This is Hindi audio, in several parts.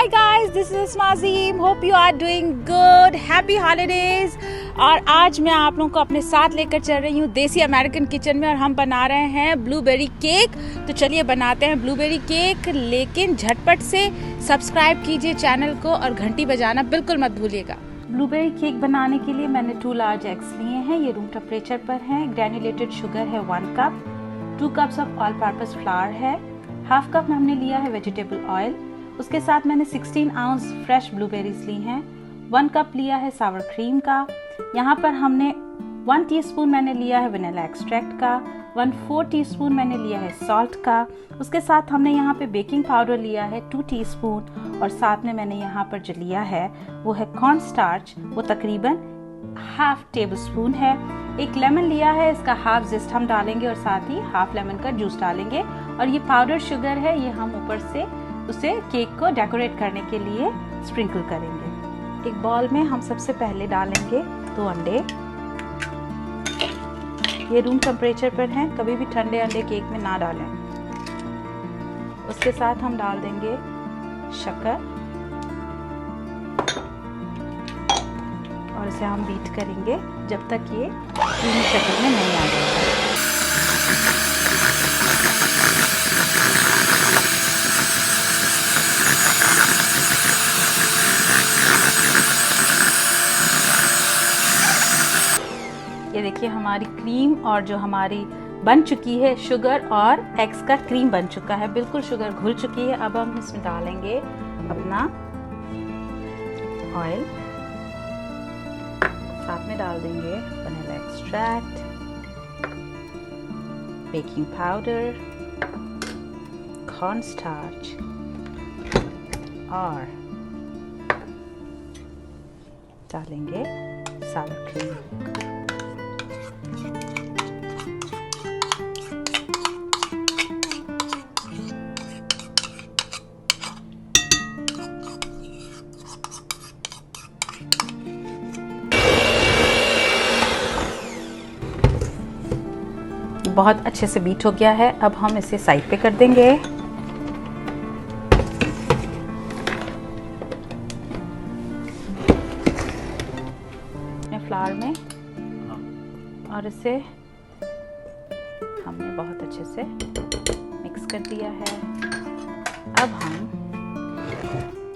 Hi guys, this is Nazim. Hope you are doing good. Happy holidays. और आज मैं आप लोगों को अपने साथ लेकर चल रही हूँ देसी अमेरिकन किचन में और हम बना रहे हैं ब्लूबेरी केक। तो चलिए बनाते हैं ब्लूबेरी केक, लेकिन झटपट से सब्सक्राइब कीजिए चैनल को और घंटी बजाना बिल्कुल मत भूलिएगा। ब्लूबेरी केक बनाने के लिए मैंने 2 लार्ज एग्स लिए हैं, ये रूम टेम्परेचर पर हैं। ग्रैन्युलेटेड शुगर है 1 cup, 2 cups of all purpose flower है, हाफ कप में हमने लिया है वेजिटेबल ऑयल। उसके साथ मैंने 16 आउंस फ्रेश ब्लूबेरीज ली हैं, 1 कप लिया है सावर क्रीम का। यहाँ पर हमने 1 टीस्पून मैंने लिया है वनीला एक्सट्रैक्ट का, 1/4 टीस्पून मैंने लिया है सॉल्ट का। उसके साथ हमने यहाँ पे बेकिंग पाउडर लिया है 2 टीस्पून और साथ में मैंने यहाँ पर जो लिया है वो है कॉर्न स्टार्च, वो तकरीबन हाफ टेबल स्पून है। एक लेमन लिया है, इसका हाफ जिस्ट हम डालेंगे और साथ ही हाफ लेमन का जूस डालेंगे। और ये पाउडर शुगर है, ये हम ऊपर से उसे केक को डेकोरेट करने के लिए स्प्रिंकल करेंगे। एक बॉल में हम सबसे पहले डालेंगे 2 अंडे, ये रूम टेम्परेचर पर हैं, कभी भी ठंडे अंडे केक में ना डालें। उसके साथ हम डाल देंगे शक्कर और इसे हम बीट करेंगे जब तक ये क्रीमी शक्ल में नहीं आ जाएगा। ये देखिए हमारी क्रीम और जो हमारी बन चुकी है शुगर और एग्स का क्रीम बन चुका है, बिल्कुल शुगर घुल चुकी है। अब हम इसमें डालेंगे अपना ऑयल, साथ में डाल देंगे vanilla extract, baking powder, corn starch और डालेंगे सावर क्रीम। बहुत अच्छे से बीट हो गया है, अब हम इसे साइड पे कर देंगे। फ्लावर में और इसे हमने बहुत अच्छे से मिक्स कर दिया है। अब हम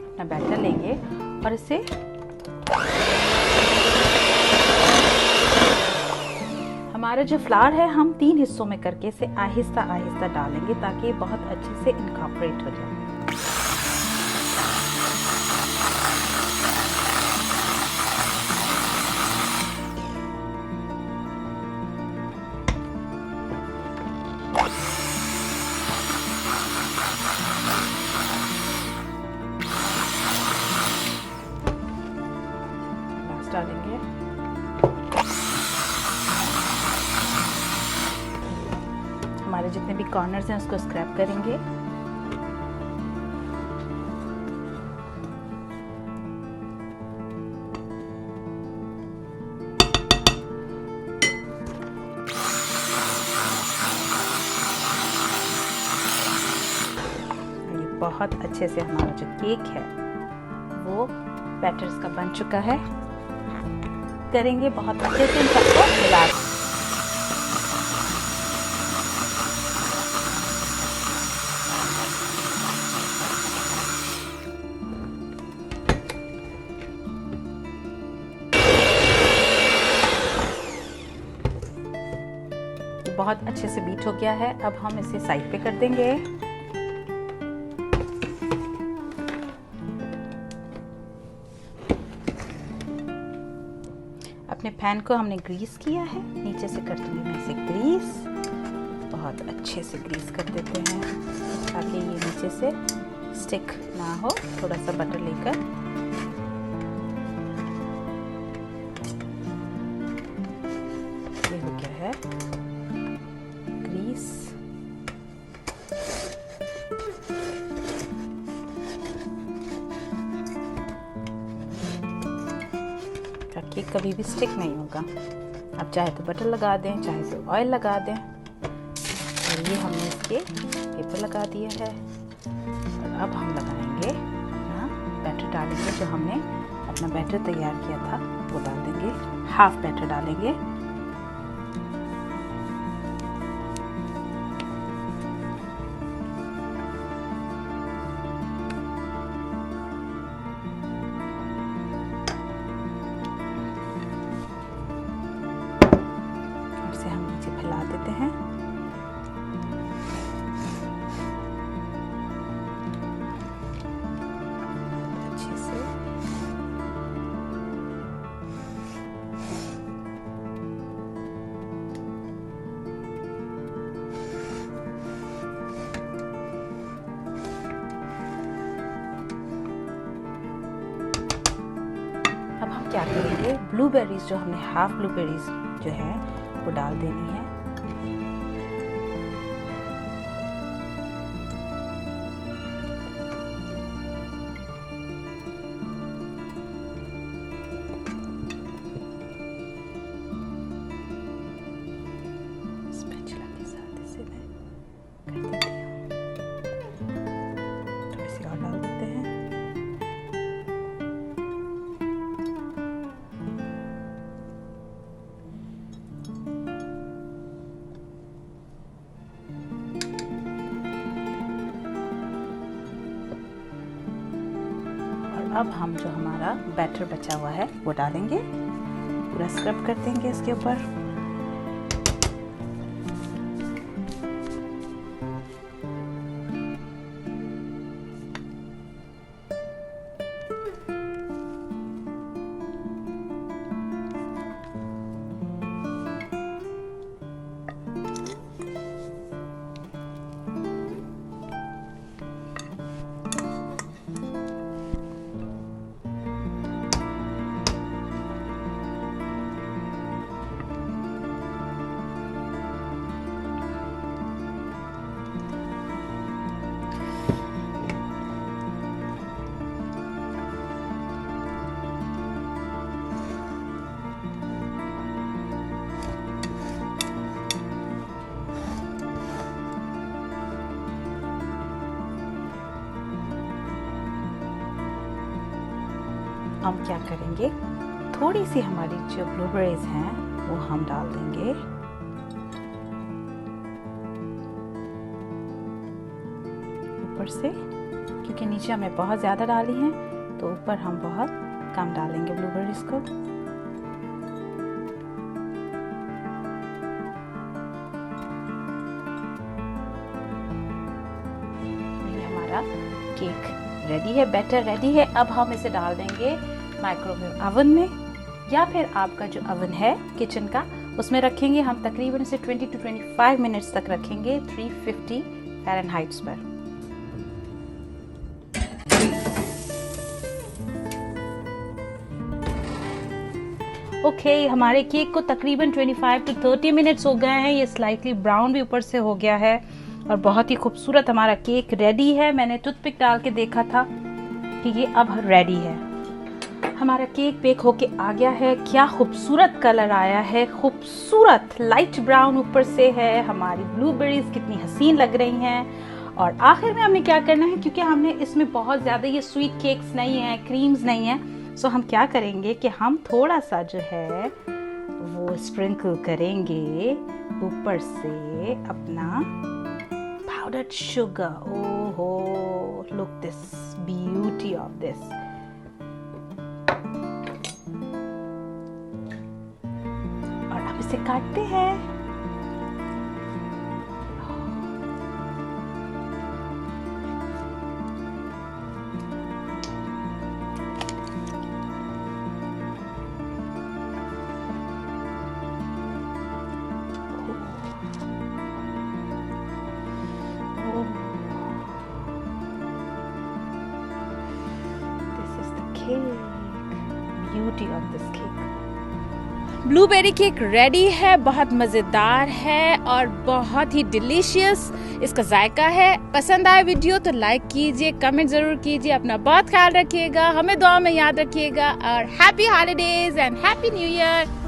अपना बैटर लेंगे और इसे हमारा जो फ्लावर है हम 3 हिस्सों में करके इसे आहिस्ता आहिस्ता डालेंगे ताकि ये बहुत अच्छे से इनकॉर्पोरेट हो जाए। लास्ट डालेंगे हमारे जितने भी कॉर्नर्स हैं उसको स्क्रैप करेंगे। ये बहुत अच्छे से हमारा जो केक है वो बैटर्स का बन चुका है। करेंगे बहुत अच्छे से इन सबको मिला। बहुत अच्छे से बीट हो गया है, अब हम इसे साइड पे कर देंगे। अपने पैन को हमने ग्रीस किया है, नीचे से कर दूंगी मैं इसे ग्रीस, बहुत अच्छे से ग्रीस कर देते हैं ताकि ये नीचे से स्टिक ना हो। थोड़ा सा बटर लेकर ये हो गया है ग्रीस। केक कभी भी स्टिक नहीं होगा। आप चाहे तो बटर लगा दें, चाहे तो ऑयल लगा दें। और ये हमने इसके पेपर लगा दिया है और अब हम लगाएंगे अपना डालेंगे जो हमने अपना बैटर तैयार किया था वो डाल देंगे, हाफ बैटर डालेंगे। इसे हम नीचे फैला देते हैं। अच्छे से अब हम क्या करेंगे, ब्लूबेरीज जो हमने हाफ ब्लूबेरीज जो है वो डाल देनी है। स्पैचुला के साथ इसे मैं कर देती हूँ, थोड़ी सी और डाल देते हैं। अब हम जो हमारा बैटर बचा हुआ है वो डालेंगे, पूरा स्क्रब कर देंगे इसके ऊपर। हम क्या करेंगे, थोड़ी सी हमारी जो ब्लूबेरीज हैं वो हम डाल देंगे। ऊपर से, क्योंकि नीचे हमने बहुत ज़्यादा डाली हैं तो ऊपर हम बहुत कम डालेंगे ब्लूबेरीज को। ये हमारा केक रेडी है, बैटर रेडी है। अब हम इसे डाल देंगे माइक्रोवेव ओवन में, या फिर आपका जो ओवन है किचन का उसमें रखेंगे। हम तकरीबन इसे 20 to 25 मिनट्स तक रखेंगे 350 फ़ारेनहाइट पर। ओके, हमारे केक को तकरीबन 25 to 30 मिनट्स हो गए हैं। ये स्लाइटली ब्राउन भी ऊपर से हो गया है और बहुत ही खूबसूरत हमारा केक रेडी है। मैंने टूथपिक डाल के देखा था कि ये अब रेडी है। हमारा केक बेक होके आ गया है। क्या खूबसूरत कलर आया है, खूबसूरत लाइट ब्राउन ऊपर से है। हमारी ब्लूबेरीज कितनी हसीन लग रही हैं। और आखिर में हमने क्या करना है, क्योंकि हमने इसमें बहुत ज़्यादा ये स्वीट केक्स नहीं है, क्रीम्स नहीं है, सो हम क्या करेंगे कि हम थोड़ा सा जो है वो स्प्रिंकल करेंगे ऊपर से अपना powdered sugar. Oh, look this beauty of this. और अब इसे काटते हैं। Beauty of this cake. Blueberry cake ready है, बहुत मज़ेदार है और बहुत ही डिलीशियस इसका जायका है। पसंद आए वीडियो तो लाइक कीजिए, कमेंट ज़रूर कीजिए, अपना बहुत ख्याल रखिएगा, हमें दुआ में याद रखिएगा और happy holidays and happy new year.